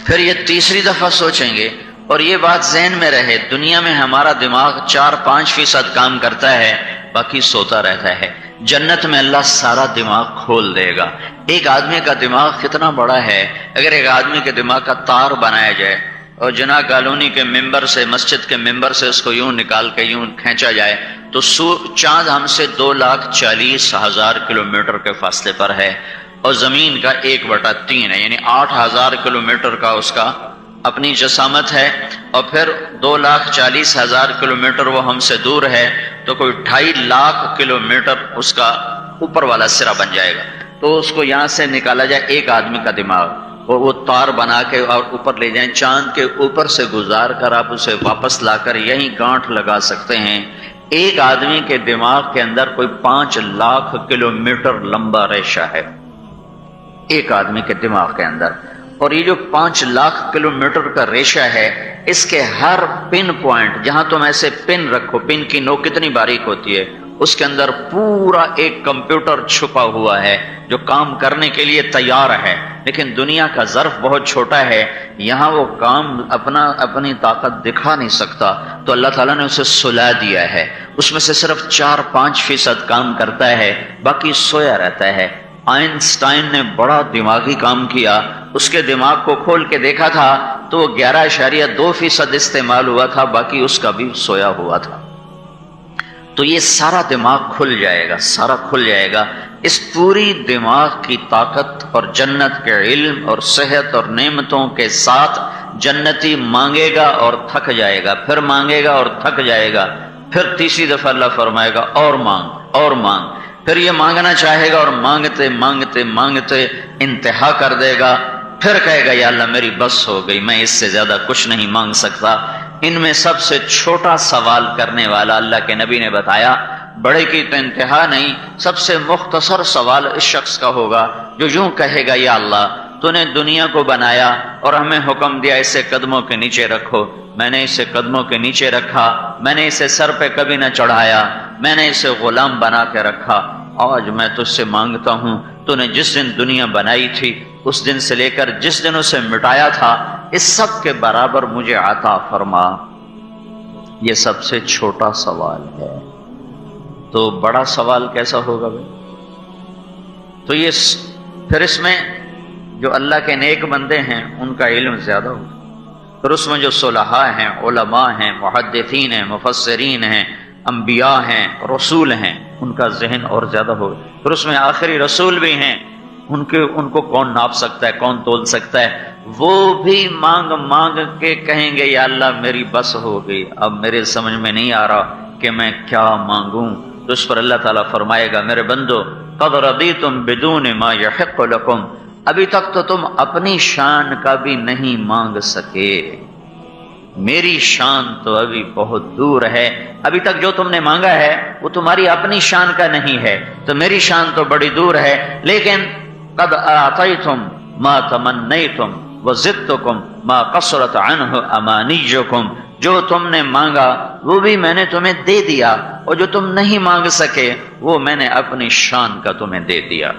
پھر یہ تیسری دفعہ سوچیں گے، اور یہ بات ذہن میں رہے دنیا میں ہمارا دماغ 4-5% کام کرتا ہے، باقی سوتا رہتا ہے، جنت میں اللہ سارا دماغ کھول دے گا۔ ایک آدمی کا دماغ کتنا بڑا ہے، اگر ایک آدمی کے دماغ کا تار بنایا جائے اور جناح کالونی کے ممبر سے، مسجد کے ممبر سے اس کو یوں نکال کے یوں کھینچا جائے تو چاند ہم سے 2,40,000 کلومیٹر کے فاصلے پر ہے، اور زمین کا 1/3 ہے، یعنی 8,000 کلومیٹر کا اس کا اپنی جسامت ہے، اور پھر 2,40,000 کلومیٹر وہ ہم سے دور ہے، تو کوئی 2.5 لاکھ کلومیٹر اس کا اوپر والا سرا بن جائے گا۔ تو اس کو یہاں سے نکالا جائے ایک آدمی کا دماغ، اور وہ تار بنا کے اور اوپر لے جائیں، چاند کے اوپر سے گزار کر آپ اسے واپس لا کر یہیں گانٹھ لگا سکتے ہیں۔ ایک آدمی کے دماغ کے اندر کوئی 5 لاکھ کلومیٹر لمبا ریشہ ہے، ایک آدمی کے دماغ کے اندر. اور یہ جو 5 لاکھ کلومیٹر کا ریشہ ہے، اس کے ہر پن پوائنٹ جہاں تم ایسے پن رکھو، پن کی نوک کتنی باریک ہوتی ہے، اس کے اندر پورا ایک کمپیوٹر چھپا ہوا ہے جو کام کرنے کے لیے تیار ہے. لیکن دنیا کا ظرف بہت چھوٹا ہے، یہاں وہ کام اپنی طاقت دکھا نہیں سکتا، تو اللہ تعالیٰ نے اسے سلا دیا ہے. اس میں سے صرف 4-5% کام کرتا ہے، باقی سویا رہتا ہے. آئنسٹائن نے بڑا دماغی کام کیا، اس کے دماغ کو کھول کے دیکھا تھا تو وہ 11.2% استعمال ہوا تھا، باقی اس کا بھی سویا ہوا تھا. تو یہ سارا دماغ کھل جائے گا، سارا کھل جائے گا. اس پوری دماغ کی طاقت اور جنت کے علم اور صحت اور نعمتوں کے ساتھ جنتی مانگے گا اور تھک جائے گا، پھر مانگے گا اور تھک جائے گا، پھر تیسری دفعہ اللہ فرمائے گا اور مانگ اور مانگ. پھر یہ مانگنا چاہے گا اور مانگتے مانگتے مانگتے انتہا کر دے گا، پھر کہے گا یا اللہ میری بس ہو گئی، میں اس سے زیادہ کچھ نہیں مانگ سکتا. ان میں سب سے چھوٹا سوال کرنے والا اللہ کے نبی نے بتایا، بڑے کی تو انتہا نہیں، سب سے مختصر سوال اس شخص کا ہوگا جو یوں کہے گا یا اللہ تو نے دنیا کو بنایا اور ہمیں حکم دیا اسے قدموں کے نیچے رکھو، میں نے اسے قدموں کے نیچے رکھا، میں نے اسے سر پہ کبھی نہ چڑھایا، میں نے اسے غلام بنا کے رکھا. آج میں تجھ سے مانگتا ہوں تو نے جس دن دنیا بنائی تھی اس دن سے لے کر جس دن اسے مٹایا تھا، اس سب کے برابر مجھے عطا فرما. یہ سب سے چھوٹا سوال ہے، تو بڑا سوال کیسا ہوگا بھائی؟ تو یہ پھر اس میں جو اللہ کے نیک بندے ہیں ان کا علم زیادہ ہوگا، پھر اس میں جو صلحاء ہیں، علماء ہیں، محدثین ہیں، مفسرین ہیں، انبیاء ہیں، رسول ہیں، ان کا ذہن اور زیادہ ہوگا. پھر اس میں آخری رسول بھی ہیں، ان کو کون ناپ سکتا ہے، کون تول سکتا ہے؟ وہ بھی مانگ مانگ کے کہیں گے یا اللہ میری بس ہو گئی، اب میرے سمجھ میں نہیں آ رہا کہ میں کیا مانگوں. تو اس پر اللہ تعالیٰ فرمائے گا میرے بندو قد رضیتم بدون ما یحق لکم، ابھی تک تو تم اپنی شان کا بھی نہیں مانگ سکے، میری شان تو ابھی بہت دور ہے. ابھی تک جو تم نے مانگا ہے وہ تمہاری اپنی شان کا نہیں ہے، تو میری شان تو بڑی دور ہے. لیکن قد اعطیتم ما تمنیتم وزدتکم ما قصرت عنہ امانیکم، جو تم نے مانگا وہ بھی میں نے تمہیں دے دیا، اور جو تم نہیں مانگ سکے وہ میں نے اپنی شان کا تمہیں دے دیا.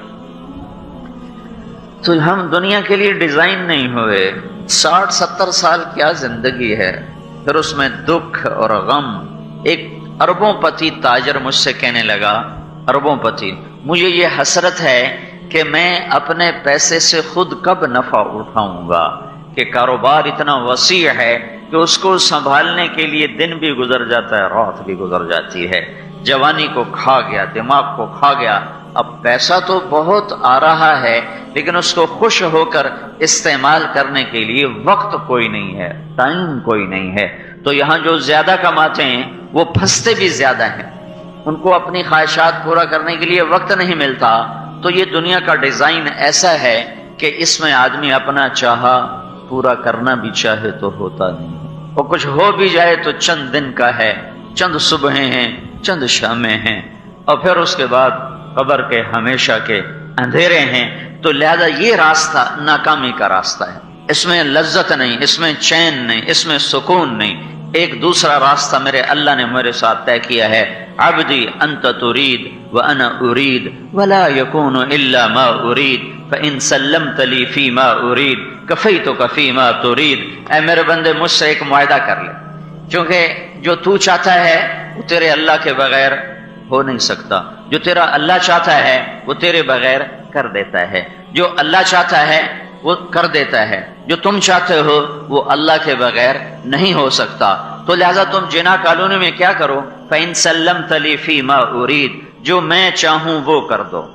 تو ہم دنیا کے لیے ڈیزائن نہیں ہوئے. 60-70 سال کیا زندگی ہے، پھر اس میں دکھ اور غم. ایک اربوں پتی تاجر مجھ سے کہنے لگا، اربوں پتی، مجھے یہ حسرت ہے کہ میں اپنے پیسے سے خود کب نفع اٹھاؤں گا، کہ کاروبار اتنا وسیع ہے کہ اس کو سنبھالنے کے لیے دن بھی گزر جاتا ہے، رات بھی گزر جاتی ہے. جوانی کو کھا گیا، دماغ کو کھا گیا. اب پیسہ تو بہت آ رہا ہے لیکن اس کو خوش ہو کر استعمال کرنے کے لیے وقت کوئی نہیں ہے، ٹائم کوئی نہیں ہے. تو یہاں جو زیادہ کماتے ہیں وہ پھنستے بھی زیادہ ہیں، ان کو اپنی خواہشات پورا کرنے کے لیے وقت نہیں ملتا. تو یہ دنیا کا ڈیزائن ایسا ہے کہ اس میں آدمی اپنا چاہا پورا کرنا بھی چاہے تو ہوتا نہیں ہے، اور کچھ ہو بھی جائے تو چند دن کا ہے، چند صبحیں ہیں، چند شامیں ہیں، اور پھر اس کے بعد قبر کے ہمیشہ کے اندھیرے ہیں. تو لہذا یہ راستہ ناکامی کا راستہ ہے، اس میں لذت نہیں، اس میں چین نہیں، اس میں سکون نہیں. ایک دوسرا راستہ میرے اللہ نے میرے ساتھ طے کیا ہے، عبدی انت ترید وانا ارید ولا یکون الا ما ارید فان سلمت لی فیما ارید کفیتک فیما ترید. اے میرے بندے مجھ سے ایک معاہدہ کر لے، کیونکہ جو تو چاہتا ہے وہ تیرے اللہ کے بغیر ہو نہیں سکتا، جو تیرا اللہ چاہتا ہے وہ تیرے بغیر کر دیتا ہے، جو اللہ چاہتا ہے وہ کر دیتا ہے، جو تم چاہتے ہو وہ اللہ کے بغیر نہیں ہو سکتا. تو لہذا تم جنا کالونی میں کیا کرو، فَإِن سَلَّمْتَ لِي فِي مَا أُرِيدُ، جو میں چاہوں وہ کر دو.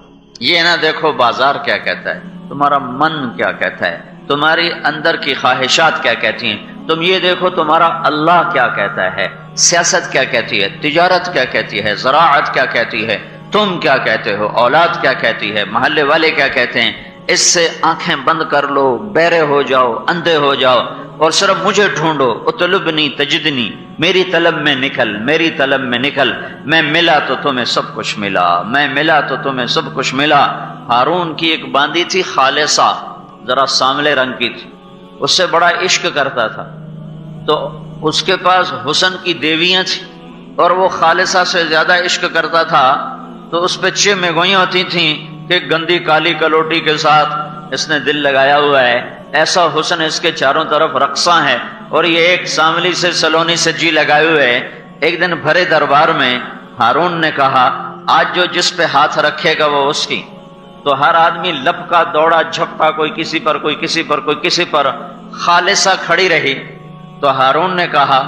یہ نہ دیکھو بازار کیا کہتا ہے، تمہارا من کیا کہتا ہے، تمہاری اندر کی خواہشات کیا کہتی ہیں، تم یہ دیکھو تمہارا اللہ کیا کہتا ہے، سیاست کیا کہتی ہے، تجارت کیا کہتی ہے، زراعت کیا کہتی ہے، تم کیا کہتے ہو، اولاد کیا کہتی ہے، محلے والے کیا کہتے ہیں. اس سے آنکھیں بند کر لو، بہرے ہو جاؤ، اندھے ہو جاؤ، اور صرف مجھے ڈھونڈو، اطلبنی تجدنی، میری طلب میں نکل، میری طلب میں نکل، میں ملا تو تمہیں سب کچھ ملا، میں ملا تو تمہیں سب کچھ ملا۔ ہارون کی ایک باندی تھی خالصہ، ذرا سانولے رنگ کی تھی، اس سے بڑا عشق کرتا تھا، تو اس کے پاس حسن کی دیویاں تھیں اور وہ خالصہ سے زیادہ عشق کرتا تھا، تو اس پہ چھ گوئیاں ہوتی تھیں کہ گندی کالی کلوٹی کے ساتھ اس نے دل لگایا ہوا ہے، ایسا حسن اس کے چاروں طرف رقصاں ہے، اور یہ ایک سانولی سے سلونی سے جی لگائے ہوئے ہے۔ ایک دن بھرے دربار میں ہارون نے کہا آج جو جس پہ ہاتھ رکھے گا وہ اس کی، تو ہر آدمی لپکا دوڑا جھپٹا، کوئی کسی پر، کوئی کسی پر، کوئی کسی پر، خالصہ کھڑی رہی۔ تو ہارون نے کہا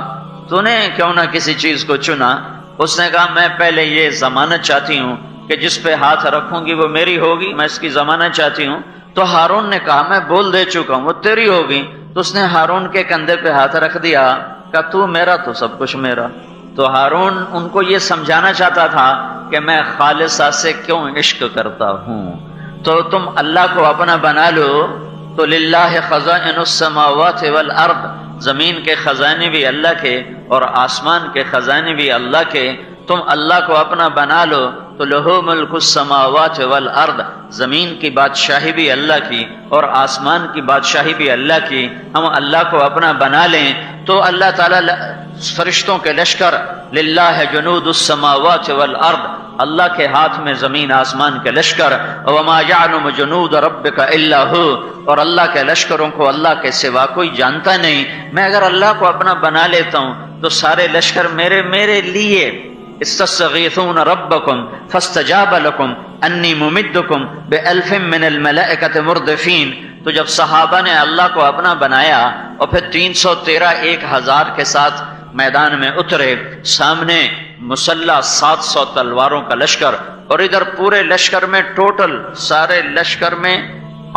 تو نے کیوں نہ کسی چیز کو چنا؟ اس نے کہا میں پہلے یہ ضمانت چاہتی ہوں کہ جس پہ ہاتھ رکھوں گی وہ میری ہوگی، میں اس کی ضمانت چاہتی ہوں۔ تو ہارون نے کہا میں بول دے چکا ہوں وہ تیری ہوگی۔ تو اس نے ہارون کے کندھے پہ ہاتھ رکھ دیا، کہا تو میرا تو سب کچھ میرا۔ تو ہارون ان کو یہ سمجھانا چاہتا تھا کہ میں خالصہ سے کیوں عشق کرتا ہوں، تو تم اللہ کو اپنا بنا لو تو للہ خزائن السماوات والارض، زمین کے خزانے بھی اللہ کے اور آسمان کے خزانے بھی اللہ کے، تم اللہ کو اپنا بنا لو تو لہو ملک السماوات والارض، زمین کی بادشاہی بھی اللہ کی اور آسمان کی بادشاہی بھی اللہ کی، ہم اللہ کو اپنا بنا لیں تو اللہ تعالیٰ فرشتوں کے لشکر، للہ جنود السماوات والارض، اللہ کے ہاتھ میں زمین آسمان کے لشکر، وما یعلم جنود ربک الا ہو، اور اللہ کے لشکروں کو اللہ کے سوا کوئی جانتا نہیں۔ میں اگر اللہ کو اپنا بنا لیتا ہوں تو سارے لشکر میرے لیے۔ استستغیثون ربکم فاستجاب لکم انی ممدکم بألف من الملائکۃ مردفین۔ تو جب صحابہ نے اللہ کو اپنا بنایا اور پھر 313 1000 کے ساتھ میدان میں اترے، سامنے مسلح 700 تلواروں کا لشکر، اور ادھر پورے لشکر میں ٹوٹل سارے لشکر میں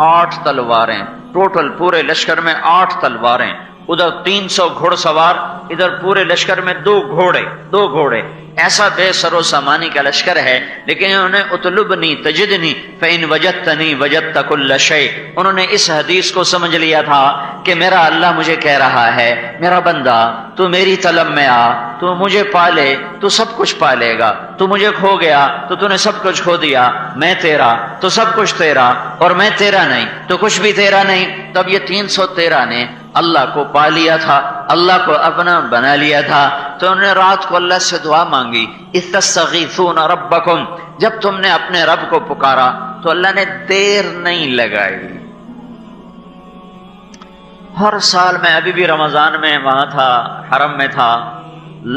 8 تلواریں، ٹوٹل پورے لشکر میں 8 تلواریں، ادھر 300 گھوڑ سوار، ادھر پورے لشکر میں 2 گھوڑے، ایسا بے سر و سامانی کا لشکر ہے۔ لیکن انہوں نے اطلبنی تجدنی فإن وجدتنی وجدت کل شیء، انہوں نے اس حدیث کو سمجھ لیا تھا کہ میرا اللہ مجھے کہہ رہا ہے میرا بندہ تو میری طلب میں آ، تو مجھے پالے تو سب کچھ پالے گا، تو مجھے کھو گیا تو نے سب کچھ کھو دیا، میں تیرا تو سب کچھ تیرا، اور میں تیرا نہیں تو کچھ بھی تیرا نہیں۔ تب یہ 313 نے اللہ کو پا لیا تھا، اللہ کو اپنا بنا لیا تھا۔ تو انہوں نے رات کو اللہ سے دعا مانگی، استستغیثون ربکم، جب تم نے اپنے رب کو پکارا تو اللہ نے دیر نہیں لگائی۔ ہر سال میں ابھی بھی رمضان میں وہاں تھا، حرم میں تھا،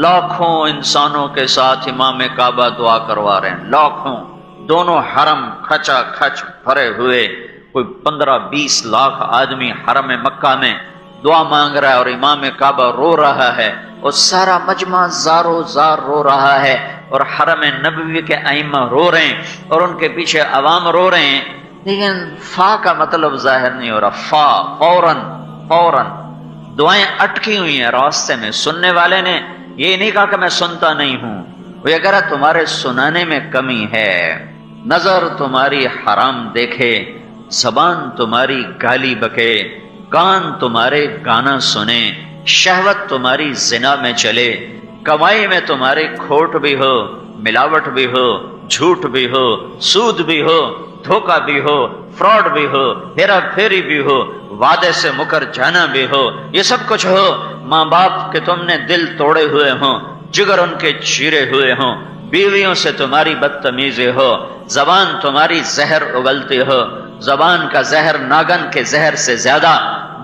لاکھوں انسانوں کے ساتھ امام کعبہ دعا کروا رہے ہیں، لاکھوں، دونوں حرم کھچا کھچ بھرے ہوئے، کوئی 15-20 لاکھ آدمی حرم مکہ میں دعا مانگ رہا ہے، اور امام کعبہ رو رہا ہے، اور سارا مجمع زارو زار رو رہا ہے، اور حرم نبوی کے ائمہ رو رہے ہیں، اور ان کے پیچھے عوام رو رہے ہیں، لیکن فا کا مطلب ظاہر نہیں ہو رہا۔ فوراً دعائیں اٹکی ہوئی ہیں راستے میں۔ سننے والے نے یہ نہیں کہا کہ میں سنتا نہیں ہوں، وہ یہ کہہ رہا تمہارے سنانے میں کمی ہے، نظر تمہاری حرام دیکھے، زبان تمہاری گالی بکے، کان تمہارے گانا سنے، شہوت تمہاری زنا میں چلے، کمائی میں تمہاری کھوٹ بھی ہو، ملاوٹ بھی ہو، جھوٹ بھی ہو، سود بھی ہو، دھوکہ بھی ہو، فراڈ بھی ہو، ہیرا پھیری بھی ہو، وعدے سے مکر جانا بھی ہو، یہ سب کچھ ہو، ماں باپ کے تم نے دل توڑے ہوئے ہوں، جگر ان کے چیرے ہوئے ہوں، بیویوں سے تمہاری بدتمیزی ہو، زبان تمہاری زہر اگلتی ہو، زبان کا زہر ناگن کے زہر سے زیادہ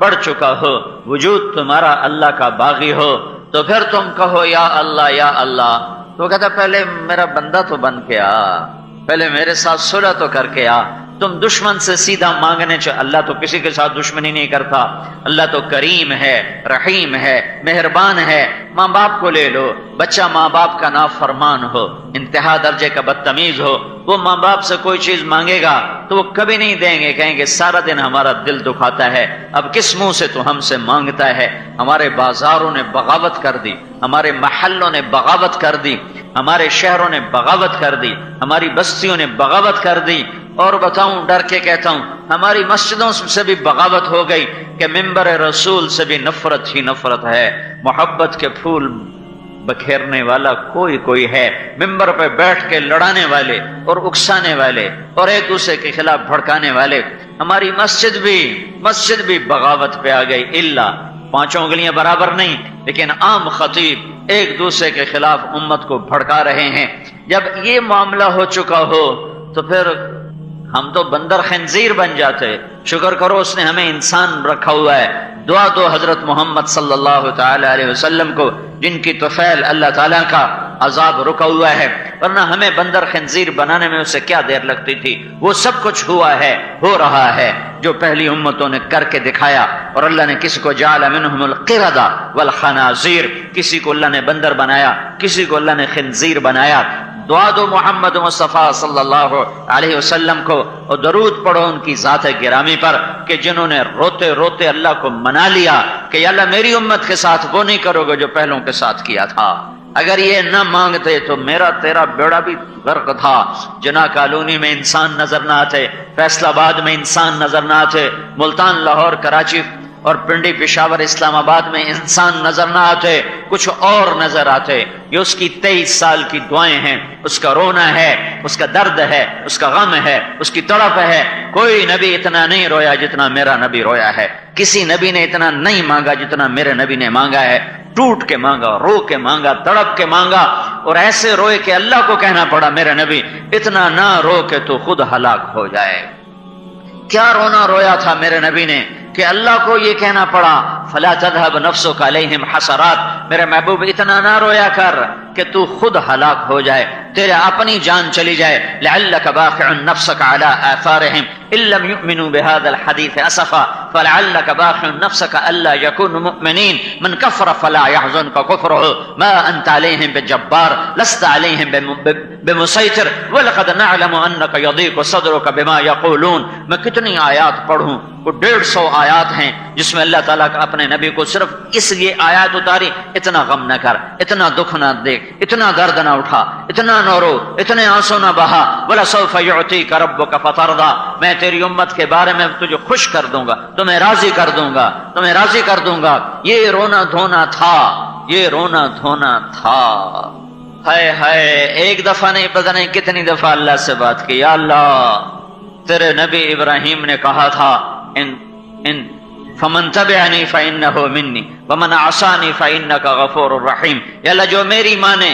بڑھ چکا ہو، وجود تمہارا اللہ کا باغی ہو، تو پھر تم کہو یا اللہ یا اللہ، تو وہ کہتا پہلے میرا بندہ تو بن کے آ، پہلے میرے ساتھ صلح تو کر کے آ۔ تم دشمن سے سیدھا مانگنے چاہے، اللہ تو کسی کے ساتھ دشمنی نہیں کرتا، اللہ تو کریم ہے، رحیم ہے، مہربان ہے۔ ماں باپ کو لے لو، بچہ ماں باپ کا نافرمان ہو، انتہا درجے کا بدتمیز ہو، وہ ماں باپ سے کوئی چیز مانگے گا تو وہ کبھی نہیں دیں گے، کہیں گے سارا دن ہمارا دل دکھاتا ہے، اب کس منہ سے تو ہم سے مانگتا ہے۔ ہمارے بازاروں نے بغاوت کر دی، ہمارے محلوں نے بغاوت کر دی، ہمارے شہروں نے بغاوت کر دی، ہماری بستیوں نے بغاوت کر دی، اور بتاؤں ڈر کے کہتا ہوں ہماری مسجدوں سے بھی بغاوت ہو گئی کہ ممبر رسول سے بھی نفرت ہی نفرت ہے، محبت کے پھول بکھیرنے والا کوئی ہے، ممبر پہ بیٹھ کے لڑانے والے اور اکسانے والے اور ایک دوسرے کے خلاف بھڑکانے والے۔ ہماری مسجد بھی بغاوت پہ آ گئی، الا 5 انگلیاں برابر نہیں، لیکن عام خطیب ایک دوسرے کے خلاف امت کو بھڑکا رہے ہیں۔ جب یہ معاملہ ہو چکا ہو تو پھر ہم تو بندر خنزیر بن جاتے۔ شکر کرو اس نے ہمیں انسان رکھا ہوا ہے۔ دعا دو حضرت محمد صلی اللہ تعالی علیہ وسلم کو، جن کی طفیل اللہ تعالیٰ کا عذاب رکا ہوا ہے، ورنہ ہمیں بندر خنزیر بنانے میں اسے کیا دیر لگتی تھی۔ وہ سب کچھ ہوا ہے، ہو رہا ہے جو پہلی امتوں نے کر کے دکھایا۔ اور اللہ نے کسی کو جعل منہم القردہ والخنازیر، کسی کو اللہ نے بندر بنایا، کسی کو اللہ نے خنزیر بنایا۔ دعا دو محمد مصطفیٰ صلی اللہ علیہ وسلم کو اور درود پڑھو ان کی ذات گرامی پر کہ جنہوں نے روتے روتے اللہ کو منا لیا کہ یا اللہ میری امت کے ساتھ وہ نہیں کرو گے جو پہلوں کے ساتھ کیا تھا۔ اگر یہ نہ مانگتے تو میرا تیرا بیڑا بھی غرق تھا۔ جناح کالونی میں انسان نظر نہ آتے، فیصل آباد میں انسان نظر نہ آتے، ملتان لاہور کراچی اور پنڈی پشاور اسلام آباد میں انسان نظر نہ آتے، کچھ اور نظر آتے۔ یہ اس کی 23 سال کی دعائیں ہیں، اس کا رونا ہے، اس کا درد ہے، اس کا غم ہے، اس کی تڑپ ہے۔ کوئی نبی اتنا نہیں رویا جتنا میرا نبی رویا ہے، کسی نبی نے اتنا نہیں مانگا جتنا میرے نبی نے مانگا ہے۔ ٹوٹ کے مانگا، رو کے مانگا، تڑپ کے مانگا، اور ایسے روئے کہ اللہ کو کہنا پڑا میرے نبی اتنا نہ رو کہ تو خود ہلاک ہو جائے۔ کیا رونا رویا تھا میرے نبی نے کہ اللہ کو یہ کہنا پڑا فلا تذهب نفسك عليهم حسرات، میرے محبوب اتنا نہ رویا کر کہ تو خود ہلاک ہو جائے، تیرے اپنی جان چلی جائے۔ لعلك باخع نفسك على آثارهم ان لم يؤمنوا بهذا الحديث اسفا فلعلك باخع نفسك الا يكونوا مؤمنين من كفر فلا يحزنك كفره ما انت عليهم بجبار لست عليهم بمسيطر ولقد نعلم انك يضيق صدرك بما يقولون۔ میں کتنی آیات پڑھوں، وہ 150 آیات ہیں جس میں اللہ تعالیٰ کا اپنے نبی کو صرف اس لیے آیات اتاری اتنا غم نہ کر، اتنا دکھ نہ دیکھ، اتنا درد نہ اٹھا، اتنا نہ رو، اتنے آنسو نہ بہا۔ وَلَسَوْفَ يُعْطِيكَ رَبُّكَ فَتَرْضَىٰ، میں تیری امت کے بارے میں تجھے خوش کر دوں گا، تمہیں راضی کر دوں گا، تمہیں راضی کر دوں گا۔ یہ رونا دھونا تھا، یہ رونا دھونا تھا۔ ہائے ہائے، ایک دفعہ نہیں پتہ نہیں کتنی دفعہ اللہ سے بات کی، یا اللہ تیرے نبی ابراہیم نے کہا تھا ان فمن تبعنی فانہ منی ومن عصانی فانک غفور الرحیم۔ یا اللہ جو میری مانے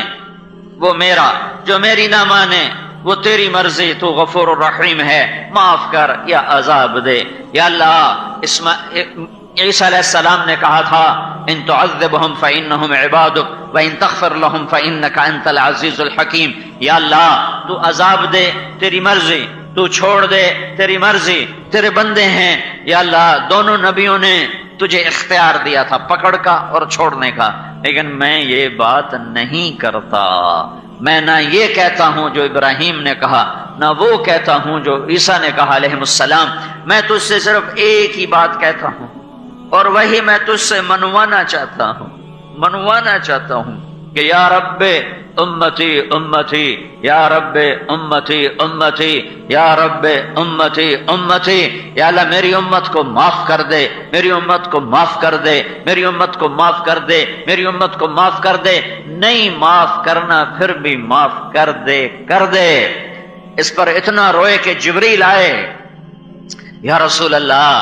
وہ میرا، جو میری نہ مانے وہ تیری مرضی، تو غفور الرحیم ہے، معاف کر یا عذاب دے۔ یا اللہ عیسیٰ علیہ السلام نے کہا تھا ان تعذبهم فانهم عبادک وان تغفر لهم فانک انت العزیز الحکیم۔ یا اللہ تو عذاب دے، تیری مرضی، تو چھوڑ دے، تیری مرضی، تیرے بندے ہیں۔ یا اللہ دونوں نبیوں نے تجھے اختیار دیا تھا پکڑ کا اور چھوڑنے کا، لیکن میں یہ بات نہیں کرتا۔ میں نہ یہ کہتا ہوں جو ابراہیم نے کہا، نہ وہ کہتا ہوں جو عیسیٰ نے کہا علیہ السلام۔ میں تجھ سے صرف ایک ہی بات کہتا ہوں، اور وہی میں تجھ سے منوانا چاہتا ہوں کہ یا رب امتی امتی، یا رب امتی امتی، یا رب امتی امتی۔ یا اللہ میری امت کو معاف کر دے، میری امت کو معاف کر دے، میری امت کو معاف کر دے، میری امت کو معاف کر دے۔ نہیں معاف کرنا پھر بھی معاف کر دے، کر دے۔ اس پر اتنا روئے کہ جبریل آئے، یا رسول اللہ،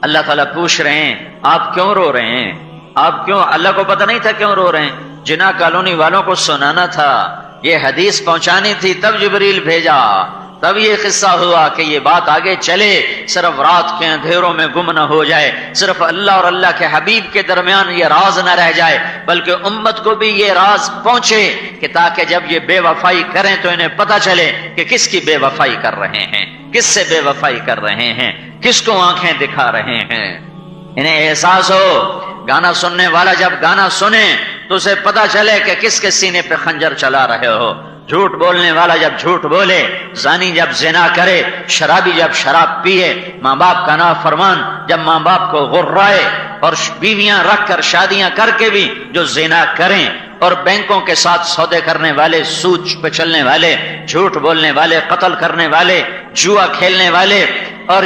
اللہ تعالیٰ پوچھ رہے ہیں آپ کیوں رو رہے ہیں؟ آپ کیوں؟ اللہ کو پتہ نہیں تھا کیوں رو رہے ہیں؟ جناح کالونی والوں کو سنانا تھا، یہ حدیث پہنچانی تھی، تب جبریل بھیجا، تب یہ قصہ ہوا کہ یہ بات آگے چلے، صرف رات کے اندھیروں میں گم نہ ہو جائے، صرف اللہ اور اللہ کے حبیب کے درمیان یہ راز نہ رہ جائے، بلکہ امت کو بھی یہ راز پہنچے کہ تاکہ جب یہ بے وفائی کریں تو انہیں پتہ چلے کہ کس کی بے وفائی کر رہے ہیں، کس سے بے وفائی کر رہے ہیں، کس کو آنکھیں دکھا رہے ہیں۔ انہیں احساس ہو، گانا سننے والا جب گانا سنے تو اسے پتہ چلے کہ کس کے سینے پہ خنجر چلا رہے ہو۔ جھوٹ بولنے والا جب جھوٹ بولے، زانی جب زنا کرے، شرابی جب شراب پیے، ماں باپ کا نافرمان جب ماں باپ کو غرائے، اور بیویاں رکھ کر شادیاں کر کے بھی جو زنا کریں، اور بینکوں کے ساتھ سودے کرنے والے، سود پہ چلنے والے، جھوٹ بولنے والے، قتل کرنے والے، جوا کھیلنے والے، اور